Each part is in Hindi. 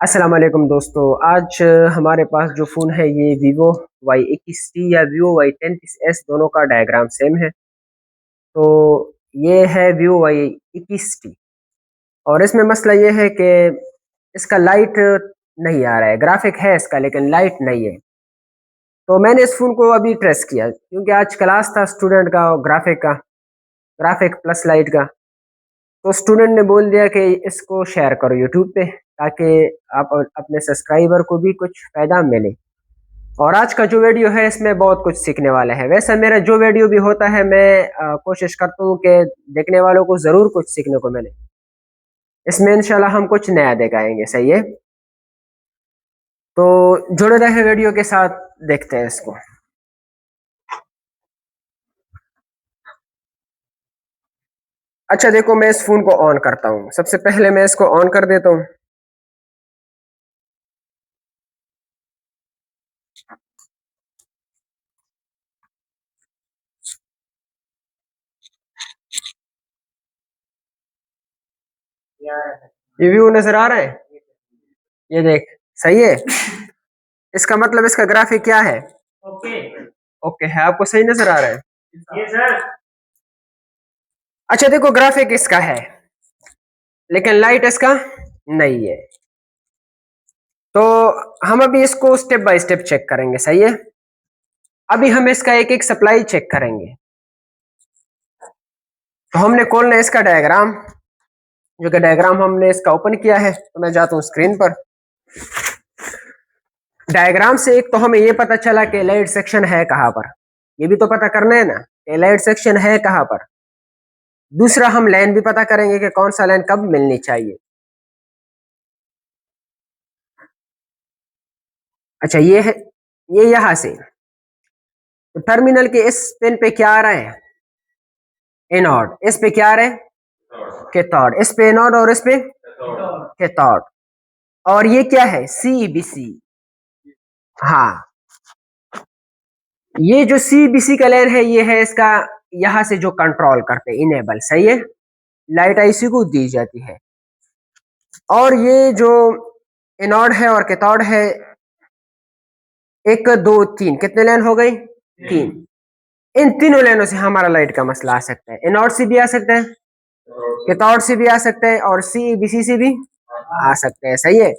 अस्सलाम वालेकुम दोस्तों। आज हमारे पास जो फ़ोन है ये वीवो Y21T या वीवो Y30s दोनों का डायग्राम सेम है। तो ये है वीवो Y21T और इसमें मसला ये है कि इसका लाइट नहीं आ रहा है। ग्राफिक है इसका लेकिन लाइट नहीं है। तो मैंने इस फ़ोन को अभी ट्रेस किया क्योंकि आज क्लास था स्टूडेंट का ग्राफिक प्लस लाइट का। तो स्टूडेंट ने बोल दिया कि इसको शेयर करो यूट्यूब पे ताकि आप अपने सब्सक्राइबर को भी कुछ फ़ायदा मिले। और आज का जो वीडियो है इसमें बहुत कुछ सीखने वाला है। वैसे मेरा जो वीडियो भी होता है मैं कोशिश करता हूँ कि देखने वालों को ज़रूर कुछ सीखने को मिले। इसमें इंशाल्लाह हम कुछ नया दिखाएंगे, सही है? तो जुड़े रहे वीडियो के साथ, देखते हैं इसको। अच्छा देखो, मैं इस फ़ोन को ऑन करता हूँ। सबसे पहले मैं इसको ऑन कर देता हूँ। ये व्यू नज़र आ रहा है? ये देख, सही है? इसका मतलब इसका ग्राफिक क्या है? ओके। ओके है, आपको सही नजर आ रहा है? ये सर। अच्छा देखो, ग्राफिक इसका है लेकिन लाइट इसका नहीं है। तो हम अभी इसको स्टेप बाय स्टेप चेक करेंगे, सही है? अभी हम इसका एक एक सप्लाई चेक करेंगे। तो हमने खोलना है इसका डायग्राम, जो कि डायग्राम हमने इसका ओपन किया है। तो मैं जाता हूँ स्क्रीन पर। डायग्राम से एक तो हमें ये पता चला कि लाइट सेक्शन है कहाँ पर। ये भी तो पता करना है ना कि लाइट सेक्शन है कहाँ पर। दूसरा हम लाइन भी पता करेंगे कि कौन सा लाइन कब मिलनी चाहिए। अच्छा ये है, ये यहां से तो टर्मिनल के इस पिन पे क्या आ रहा है? एनोड। इस पे क्या आ रहा है? कैथोड। इस पे एनोड और इस पे कैथोड। और ये क्या है? CBC। हाँ, ये जो CBC का लाइन है ये है इसका, यहां से जो कंट्रोल करते हैं इनेबल, सही है? लाइट IC को दी जाती है। और ये जो एनोड है और कैथोड है, एक दो तीन, कितने लाइन हो गई? तीन। इन तीनों लाइनों से हमारा लाइट का मसला आ सकता है। एनोड से भी आ सकता है, कैथोड से भी आ सकता है और CBC से भी आ सकते हैं, सही है?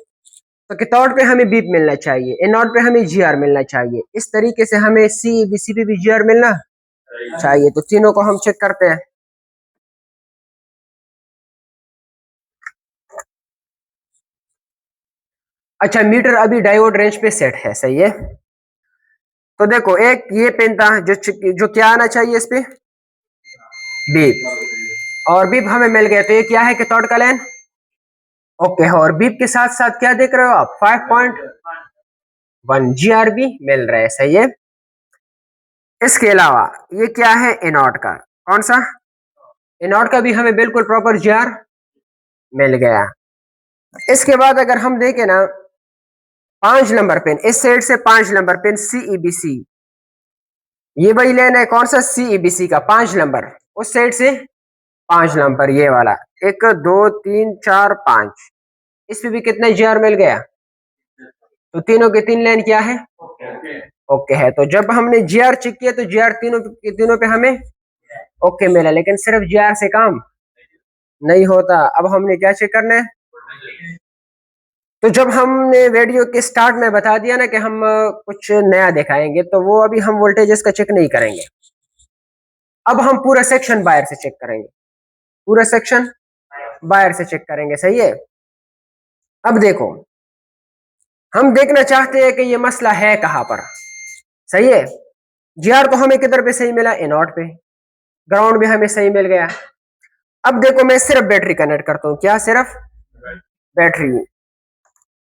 तो कैथोड पे हमें बीप मिलना चाहिए, एनोड पे हमें GR मिलना चाहिए। इस तरीके से हमें CBC पे भी GR मिलना चाहिए। तो तीनों को हम चेक करते हैं। अच्छा, मीटर अभी डायोड रेंज पे सेट है, सही है? तो देखो, एक ये पिन था जो क्या आना चाहिए इस पे? बीप। और बीप हमें मिल गया। तो ये क्या है? कैथोड का लाइन। ओके, और बीप के साथ साथ क्या देख रहे हो आप? 5.1 GRB मिल रहा है, सही है? इसके अलावा ये क्या है? एनोड का। कौन सा? एनोड का भी हमें बिल्कुल प्रॉपर GR मिल गया। इसके बाद अगर हम देखें ना, 5 नंबर पिन, इस साइड से 5 नंबर पिन CEBC, ये वही लेना है। कौन सा? CEBC का 5 नंबर। उस साइड से 5 नंबर, ये वाला। एक दो तीन चार पांच, इस पे भी कितना GR मिल गया? तो तीनों के तीन लाइन क्या है? ओके है। तो जब हमने GR चेक किया तो GR तीनों के तीनों पे हमें ओके मिला, लेकिन सिर्फ GR से काम नहीं होता। अब हमने क्या चेक करना है? तो जब हमने वीडियो के स्टार्ट में बता दिया ना कि हम कुछ नया दिखाएंगे, तो वो अभी हम वोल्टेजेस का चेक नहीं करेंगे। अब हम पूरा सेक्शन बाहर से चेक करेंगे, पूरा सेक्शन बाहर से चेक करेंगे, सही है? अब देखो, हम देखना चाहते हैं कि ये मसला है कहां पर, सही है? GR तो हमें किधर पे सही मिला? एनोड पे। ग्राउंड भी हमें सही मिल गया। अब देखो, मैं सिर्फ बैटरी कनेक्ट करता हूँ। क्या? सिर्फ बैटरी।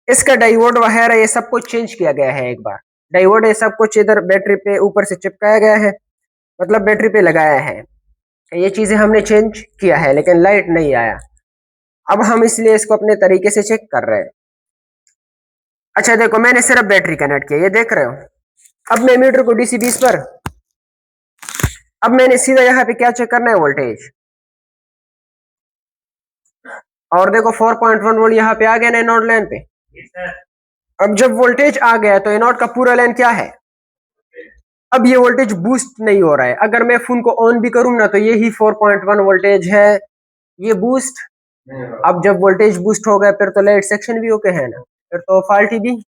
इसका डायोड वगैरह ये सब कुछ चेंज किया गया है एक बार। डायोड ये सब कुछ इधर बैटरी पे ऊपर से चिपकाया गया है, मतलब बैटरी पे लगाया है। ये चीजें हमने चेंज किया है लेकिन लाइट नहीं आया। अब हम इसलिए इसको अपने तरीके से चेक कर रहे हैं। अच्छा देखो, मैंने सिर्फ बैटरी कनेक्ट किया, ये देख रहे हो? अब मैं मीटर को DC 20 पर, अब मैंने सीधा यहाँ पे क्या चेक करना है? वोल्टेज। और देखो 4.1 वोल्ट यहाँ पे आ गया ना नोड लाइन पे। अब जब वोल्टेज आ गया तो ए नॉट का पूरा लाइन क्या है, अब ये वोल्टेज बूस्ट नहीं हो रहा है। अगर मैं फोन को ऑन भी करूं ना तो ये ही 4.1 वोल्टेज है, ये बूस्ट। अब जब वोल्टेज बूस्ट हो गया फिर तो लाइट सेक्शन भी ओके है ना, फिर तो फॉल्टी भी।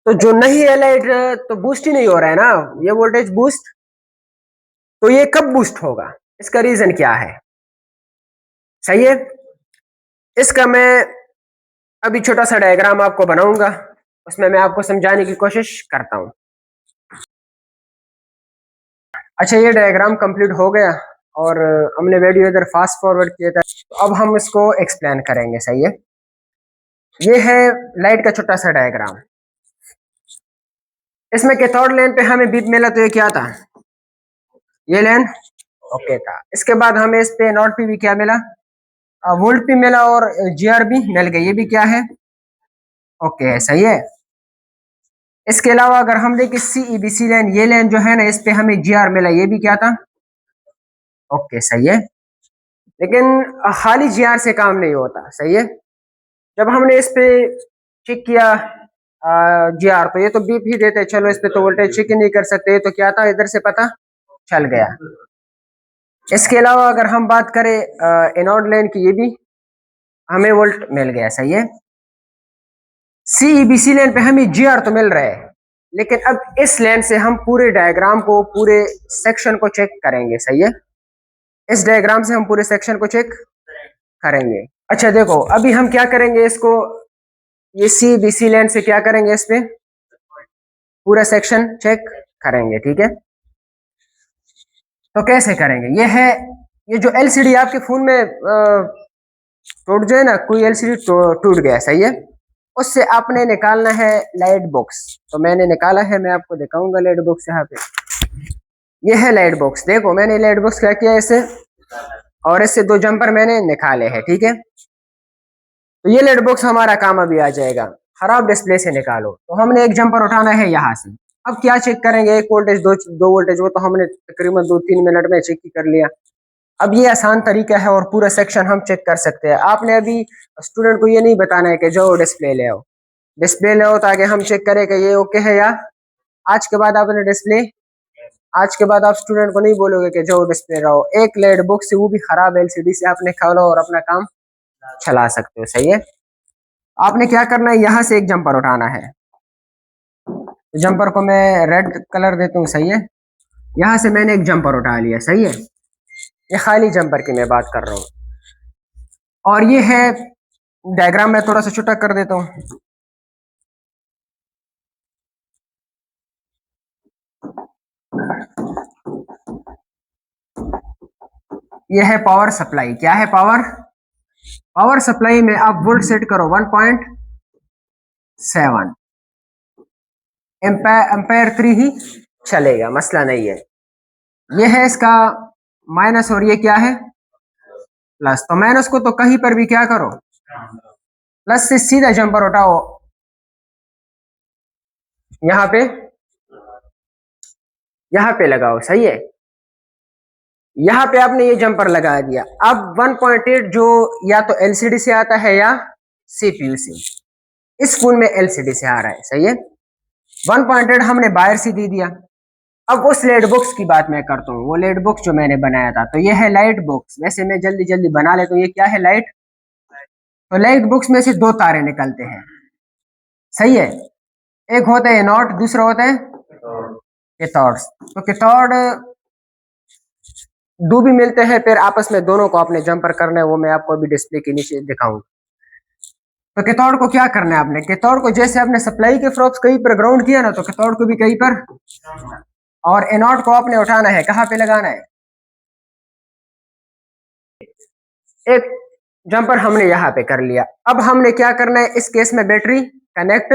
तो जो नहीं है लाइट तो बूस्ट ही नहीं हो रहा है ना, ये वोल्टेज बूस्ट। तो ये कब बूस्ट होगा, इसका रीजन क्या है? सही है। इसका मैं अभी छोटा सा डायग्राम आपको बनाऊंगा, उसमें मैं आपको समझाने की कोशिश करता हूं। अच्छा, ये डायग्राम कंप्लीट हो गया और हमने वीडियो इधर फास्ट फॉरवर्ड किया था, तो अब हम इसको एक्सप्लेन करेंगे। सही है। ये है लाइट का छोटा सा डायग्राम। इसमें कैथोड लेन पे हमें बीप मिला तो ये क्या था, ये लेन ओके था। इसके बाद हमें इस पे नॉट पी भी क्या मिला, वोल्ट पी मिला और जीआर भी मिल गया, ये भी क्या है, ओके है। सही है। इसके अलावा अगर हम देखें सीईबीसी लेन, ये लेन जो है ना इस पे हमें जीआर मिला, ये भी क्या था, ओके। सही है। लेकिन खाली जीआर से काम नहीं होता। सही है। जब हमने इस पे चेक किया जीआर तो ये तो बीप ही देते, चलो इस पे तो वोल्टेज चेक ही नहीं कर सकते, तो क्या था इधर से पता चल गया। इसके अलावा अगर हम बात करें एनोड लाइन की, ये भी हमें वोल्ट मिल गया। सही है। सीईबीसी लाइन पे हमें जीआर तो मिल रहा है, लेकिन अब इस लाइन से हम पूरे डायग्राम को, पूरे सेक्शन को चेक करेंगे। सही है। इस डायग्राम से हम पूरे सेक्शन को चेक करेंगे। अच्छा देखो, अभी हम क्या करेंगे, इसको ये सीईबीसी लाइन से क्या करेंगे, इस पे पूरा सेक्शन चेक करेंगे। ठीक है। तो कैसे करेंगे, ये है, ये जो एलसीडी आपके फोन में टूट जाए ना, कोई एलसीडी टूट गया। सही है। उससे आपने निकालना है लाइट बॉक्स। तो मैंने निकाला है, मैं आपको दिखाऊंगा लाइट बॉक्स। यहाँ पे ये है लाइट बॉक्स। देखो मैंने लाइट बॉक्स क्या किया, इसे और इससे दो जंपर मैंने निकाले हैं। ठीक है। तो ये लाइट बॉक्स हमारा काम अभी आ जाएगा, खराब डिस्प्ले से निकालो। तो हमने एक जंपर उठाना है यहाँ से। अब क्या चेक करेंगे, एक वोल्टेज, दो वोल्टेज, वो तो हमने तकरीबन 2-3 मिनट में चेक ही कर लिया। अब ये आसान तरीका है और पूरा सेक्शन हम चेक कर सकते हैं। आपने अभी स्टूडेंट को ये नहीं बताना है कि जाओ डिस्प्ले ले आओ, डिस्प्ले ले आओ ताकि हम चेक करें कि ये ओके है या। आज के बाद आपने डिस्प्ले, आज के बाद आप स्टूडेंट को नहीं बोलोगे कि जाओ डिस्प्ले लाओ, एक लाइट बॉक्स से, वो भी खराब एलसीडी से, आपने खोलो और अपना काम चला सकते हो। सही है। आपने क्या करना है, यहाँ से एक जंपर उठाना है। जंपर को मैं रेड कलर देता हूँ। सही है। यहाँ से मैंने एक जंपर उठा लिया। सही है। ये खाली जंपर की मैं बात कर रहा हूँ। और ये है डायग्राम, मैं थोड़ा सा छोटा कर देता हूँ। ये है पावर सप्लाई। क्या है, पावर, पावर सप्लाई में आप वोल्ट सेट करो 1.7 एम्पायर 3 ही चलेगा, मसला नहीं है। ये है इसका माइनस और ये क्या है, प्लस। तो माइनस को तो कहीं पर भी क्या करो, प्लस से सीधा जंपर उठाओ यहाँ पे, यहाँ पे लगाओ। सही है। यहाँ पे आपने ये जंपर लगा दिया। अब 1.8 जो या तो एलसीडी से आता है या सीपीयू से, इस फोन में एलसीडी से आ रहा है। सही है। 1.8 हमने बाहर से दे दिया। अब उस लाइट बॉक्स की बात मैं करता हूँ, वो लाइट बॉक्स जो मैंने बनाया था, तो ये है लाइट बॉक्स। वैसे मैं जल्दी जल्दी बना लेता हूँ। ये क्या है, लाइट। तो लाइट बॉक्स में से दो तारे निकलते हैं। सही है। एक होता है नॉट, दूसरा होता है कैथोड। तो कैथोड दो भी मिलते हैं, फिर आपस में दोनों को आपने जंपर करना है, वो मैं आपको अभी डिस्प्ले के नीचे दिखाऊंगा। तो कैथोड को क्या करना है आपने, कैथोड को जैसे आपने सप्लाई के फ्रॉक्स कहीं पर ग्राउंड किया ना, तो कैथोड को भी कहीं पर, और एनोड को आपने उठाना है, कहाँ पे लगाना है, एक जंपर हमने यहाँ पे कर लिया। अब हमने क्या करना है, इस केस में बैटरी कनेक्ट,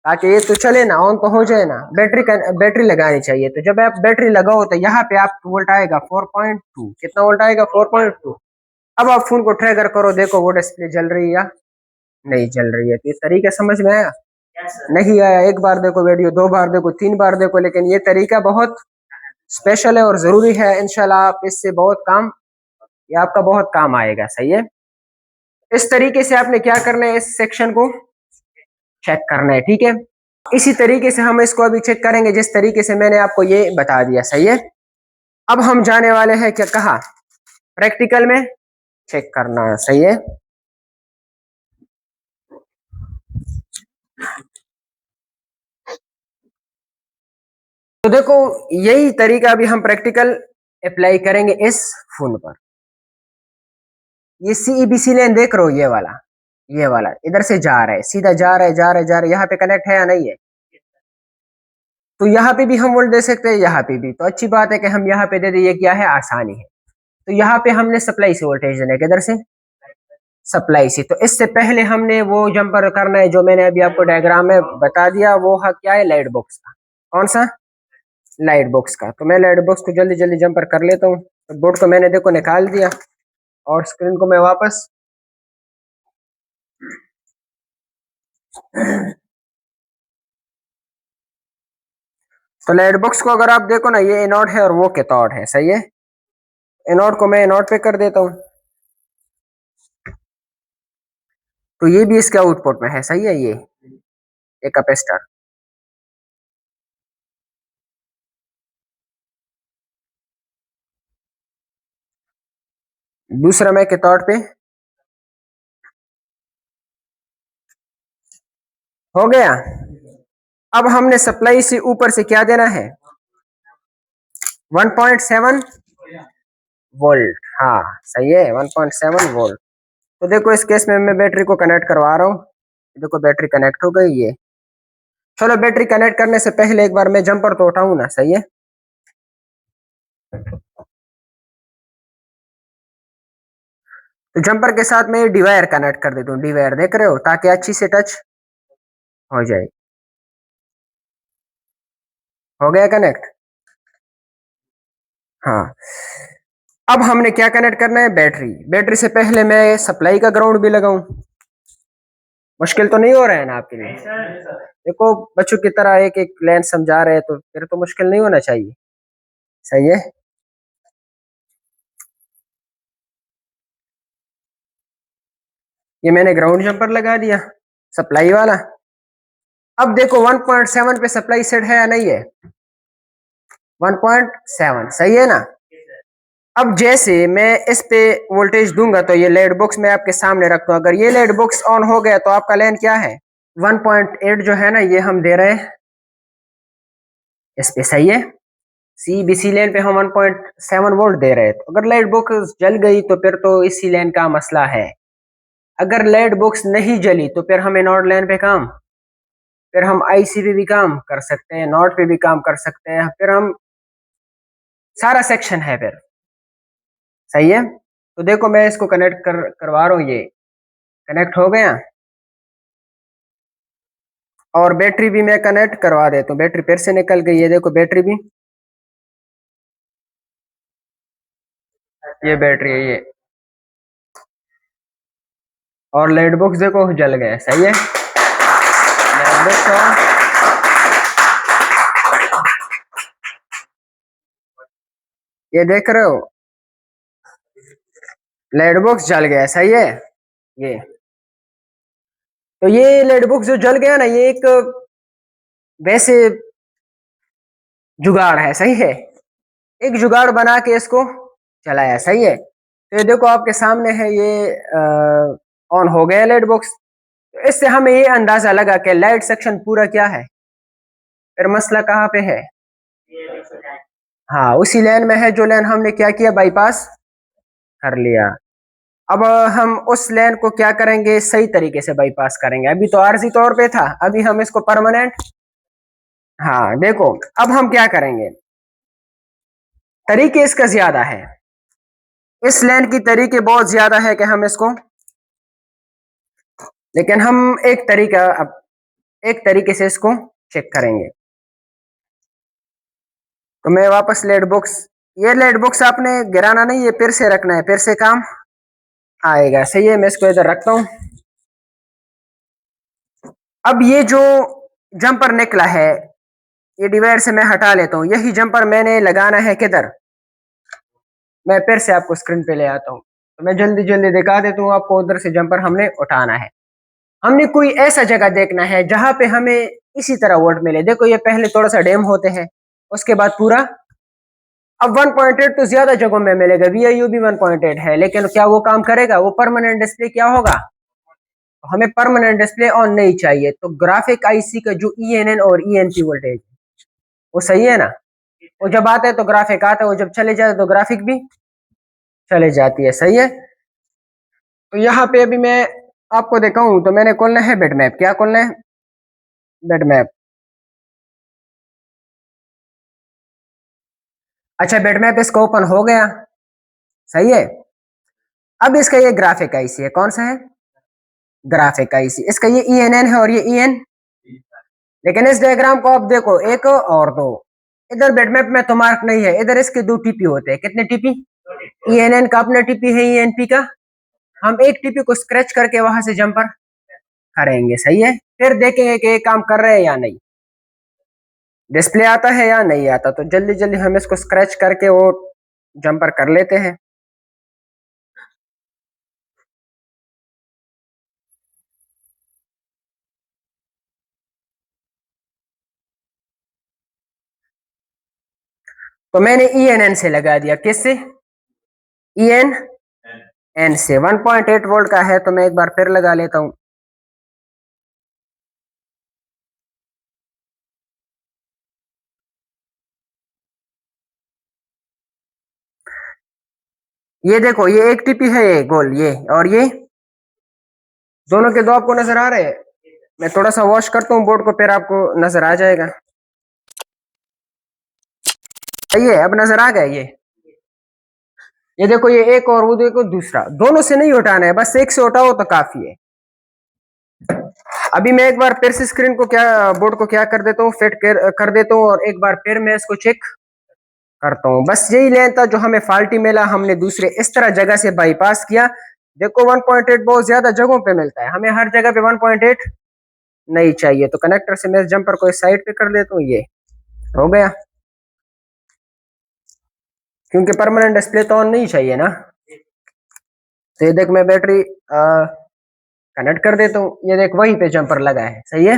ताकि ये तो चले ना, ऑन तो हो जाए ना, बैटरी लगानी चाहिए। तो जब आप बैटरी लगाओ तो यहाँ पे आप वोल्ट आएगा 4.2, कितना वोल्ट आएगा, 4.2। अब आप फोन को ट्रैगर करो, देखो वो डिस्प्ले जल रही है या नहीं जल रही है। तो ये तरीका समझ में आया, नहीं आया, एक बार देखो वीडियो, 2 बार देखो, 3 बार देखो, लेकिन ये तरीका बहुत स्पेशल है और जरूरी है। इंशाल्लाह आप इससे बहुत काम, ये आपका बहुत काम आएगा। सही है। इस तरीके से आपने क्या करना है, इस सेक्शन को चेक करना है, ठीक है। इसी तरीके से हम इसको अभी चेक करेंगे जिस तरीके से मैंने आपको ये बता दिया, सही है। अब हम जाने वाले हैं क्या कहा, प्रैक्टिकल में चेक करना, सही है। तो देखो यही तरीका अभी हम प्रैक्टिकल अप्लाई करेंगे इस फोन पर। ये सीईबीसी लेन देख रहे हो, ये वाला इधर से जा रहा है, सीधा जा रहा है, जा रहा है, जा रहा है, यहाँ पे कनेक्ट है या नहीं है। तो यहाँ पे भी हम वोल्ट दे सकते हैं, यहाँ पे भी, तो अच्छी बात है कि हम यहाँ पे दे दें, ये क्या है, आसानी है। तो यहाँ पे हमने सप्लाई से वोल्टेज देना है, किधर से, सप्लाई से। तो इससे पहले हमने वो जंपर करना है जो मैंने अभी आपको डायग्राम में बता दिया, वो क्या है, लाइट बॉक्स का। कौन सा, लाइट बॉक्स का। तो मैं लाइट बॉक्स को जल्दी जल्दी जंपर कर लेता हूँ। तो बोर्ड को मैंने देखो निकाल दिया और स्क्रीन को मैं वापस, तो लाइट बॉक्स को अगर आप देखो ना, ये एनोड है और वो कैथोड है, सही है। एनोड को मैं एनोड पे कर देता हूँ, तो ये भी इसके आउटपुट में है, सही है। ये कैपेसिटर, दूसरा मैं कैथोड पे, हो गया। अब हमने सप्लाई से ऊपर से क्या देना है, 1.7 वोल्ट, हाँ सही है, 1.7 वोल्ट। तो देखो इस केस में मैं बैटरी को कनेक्ट करवा रहा हूँ, देखो बैटरी कनेक्ट हो गई है। चलो बैटरी कनेक्ट करने से पहले एक बार मैं जंपर तो उठाऊं ना, सही है। तो जंपर के साथ मैं डिवायर कनेक्ट कर देता हूँ, डिवायर देख रहे हो, ताकि अच्छी से टच हो जाए। हो गया कनेक्ट, हाँ। अब हमने क्या कनेक्ट करना है, बैटरी। बैटरी से पहले मैं सप्लाई का ग्राउंड भी लगाऊं, मुश्किल तो नहीं हो रहा है ना आपके लिए। देखो बच्चों की तरह एक एक लाइन समझा रहे हैं, तो फिर तो मुश्किल नहीं होना चाहिए, सही है। ये मैंने ग्राउंड जंपर लगा दिया, सप्लाई वाला। अब देखो 1.7 पे सप्लाई सेट है या नहीं है, 1.7, सही है ना। अब जैसे मैं इस पे वोल्टेज दूंगा, तो ये लेड बॉक्स मैं आपके सामने रखता हूँ, अगर ये लेड बॉक्स ऑन हो गया तो आपका लाइन क्या है, 1.8 जो है ना, ये हम दे रहे हैं इस पे, सही है। सीबीसी लेन पे हम 1.7 वोल्ट दे रहे हैं। तो अगर लाइट बॉक्स जल गई तो फिर तो इसी लेन का मसला है। अगर लाइट बॉक्स नहीं जली तो फिर हमें नॉट लाइन पे काम, फिर हम आईसी पे भी काम कर सकते हैं, नॉट पे भी काम कर सकते हैं, फिर हम सारा सेक्शन है फिर, सही है। तो देखो मैं इसको कनेक्ट करवा रहा हूँ, ये कनेक्ट हो गया। और बैटरी भी मैं कनेक्ट करवा देता हूँ, बैटरी फिर से निकल गई है, देखो बैटरी भी, ये बैटरी है ये, और लाइट बॉक्स देखो जल गया, सही है। लाइट बॉक्स, ये देख रहे हो, लाइट बॉक्स जल गया, सही है। ये तो ये लाइट बॉक्स जो जल गया ना, ये एक वैसे जुगाड़ है, सही है। एक जुगाड़ बना के इसको चलाया, सही है। तो ये देखो आपके सामने है, ये ऑन हो गया लाइट बॉक्स। तो इससे हमें ये अंदाजा लगा कि लाइट सेक्शन पूरा क्या है, फिर मसला कहाँ पे है, हाँ उसी लाइन में है जो लाइन हमने क्या किया, बाईपास कर लिया। अब हम उस लाइन को क्या करेंगे, सही तरीके से बाईपास करेंगे। अभी तो आरजी तौर पे था, अभी हम इसको परमानेंट, हाँ देखो अब हम क्या करेंगे, तरीके इसका ज्यादा है, इस लाइन की तरीके बहुत ज्यादा है कि हम इसको, लेकिन हम एक तरीका, अब एक तरीके से इसको चेक करेंगे। तो मैं वापस लेड बॉक्स, ये लेड बॉक्स आपने गिराना नहीं, ये फिर से रखना है, फिर से काम आएगा, सही है। मैं इसको इधर रखता हूँ। अब ये जो जंपर निकला है, ये डिवाइड से मैं हटा लेता हूँ, यही जंपर मैंने लगाना है किधर, मैं फिर से आपको स्क्रीन पे ले आता हूँ। तो मैं जल्दी जल्दी दिखा देता हूँ आपको, उधर से जंपर हमने उठाना है। हमने कोई ऐसा जगह देखना है जहां पे हमें इसी तरह वोल्ट मिले। देखो ये पहले थोड़ा सा डैम होते हैं, उसके बाद पूरा। अब 1.8 तो ज्यादा जगहों में मिलेगा, VIU भी 1.8 है, लेकिन क्या वो काम करेगा? वो परमानेंट डिस्प्ले क्या होगा? तो हमें परमानेंट डिस्प्ले ऑन नहीं चाहिए। तो ग्राफिक आईसी का जो ENN और ENP वोल्टेज वो सही है ना? वो जब आता है तो ग्राफिक आता है, वो जब चले जाए तो ग्राफिक भी चले जाती है। सही है। तो यहाँ पे अभी मैं आपको दिखाऊं तो मैंने खोलना है बिटमैप। क्या खोलना है? बिटमैप। अच्छा, बिटमैप इसका ओपन हो गया। सही है। अब इसका ये ग्राफिक आईसी है, कौन सा है? Graphic IC. इसका ये ENN है और ये EN। लेकिन इस डायग्राम को आप देखो, एक और दो, इधर बिटमैप में तो मार्क नहीं है, इधर इसके दो टीपी होते हैं। कितने टीपी? ENN का अपना टीपी है, ENP का। हम एक टीपी को स्क्रैच करके वहां से जंपर करेंगे। सही है। फिर देखेंगे कि ये काम कर रहे हैं या नहीं, डिस्प्ले आता है या नहीं आता। तो जल्दी जल्दी हम इसको स्क्रैच करके वो जंपर कर लेते हैं। तो मैंने ENN से लगा दिया। किससे? ENN से। 1.8 वोल्ट का है, तो मैं एक बार फिर लगा लेता हूं। ये देखो, ये एक टीपी है, ये गोल, ये और ये दोनों के दो आपको नजर आ रहे हैं। मैं थोड़ा सा वॉश करता हूँ बोर्ड को, फिर आपको नजर आ जाएगा। ये अब नजर आ गया। ये देखो, ये एक और वो देखो दूसरा, दोनों से नहीं उठाना है, बस एक से उठाओ तो काफी है। अभी मैं एक बार फिर से स्क्रीन को क्या, बोर्ड को क्या कर देता हूँ, फिट कर देता हूँ, और एक बार फिर मैं इसको चेक करता हूँ। बस यही लेन था जो हमें फाल्टी मिला, हमने दूसरे इस तरह जगह से बाईपास किया। देखो 1.8 बहुत ज्यादा जगहों पे मिलता है, हमें हर जगह पे 1.8 नहीं चाहिए। तो कनेक्टर से मैं इस जंपर को इस साइड पे कर देता हूँ। ये हो गया, क्योंकि परमानेंट डिस्प्ले तो ऑन नहीं चाहिए ना। तो ये देख, मैं बैटरी कनेक्ट कर देता हूँ। ये देख, वहीं पे जंपर लगा है। सही है।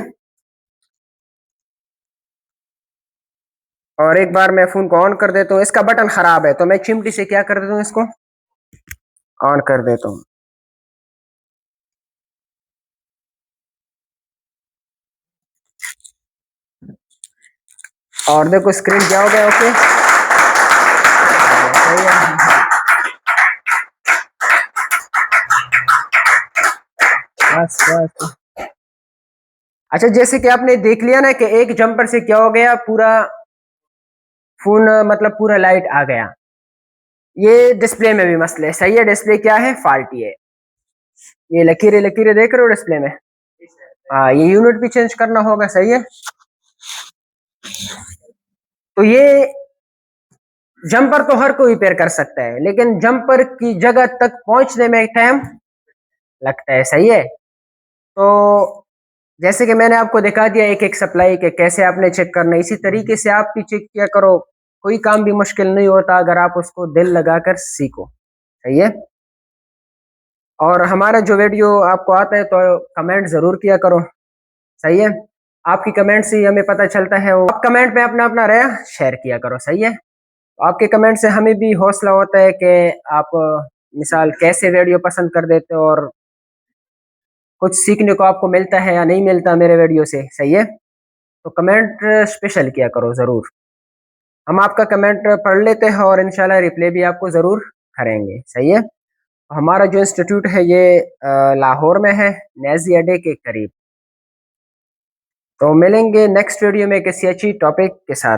और एक बार मैं फोन को ऑन कर देता हूँ। इसका बटन खराब है, तो मैं चिमटी से क्या कर देता हूँ, इसको ऑन कर देता हूँ। और देखो स्क्रीन क्या हो गया। ओके, सही है। बस बस। अच्छा, जैसे कि आपने देख लिया ना कि एक जंपर से क्या हो गया, पूरा फोन मतलब पूरा लाइट आ गया। ये डिस्प्ले में भी मसले। सही है। डिस्प्ले क्या है? फाल्टी है। ये लकीरें लकीरें देख रहे हो डिस्प्ले में? हाँ, ये यूनिट भी चेंज करना होगा। सही है। तो ये जंपर तो हर कोई रिपेयर कर सकता है, लेकिन जंपर की जगह तक पहुंचने में टाइम लगता है। सही है। तो जैसे कि मैंने आपको दिखा दिया एक एक सप्लाई के कैसे आपने चेक करना है, इसी तरीके से आप भी चेक किया करो। कोई काम भी मुश्किल नहीं होता अगर आप उसको दिल लगाकर सीखो। सही है। और हमारा जो वीडियो आपको आता है तो कमेंट जरूर किया करो। सही है। आपकी कमेंट से ही हमें पता चलता है। आप कमेंट में अपना अपना राय शेयर किया करो। सही है। आपके कमेंट से हमें भी हौसला होता है कि आप मिसाल कैसे वीडियो पसंद कर देते हो, और कुछ सीखने को आपको मिलता है या नहीं मिलता मेरे वीडियो से। सही है। तो कमेंट स्पेशल किया करो जरूर। हम आपका कमेंट पढ़ लेते हैं और इंशाल्लाह रिप्लाई भी आपको जरूर करेंगे। सही है। हमारा जो इंस्टीट्यूट है ये लाहौर में है, नेजी अड्डे के करीब। तो मिलेंगे नेक्स्ट वीडियो में किसी अच्छी टॉपिक के साथ।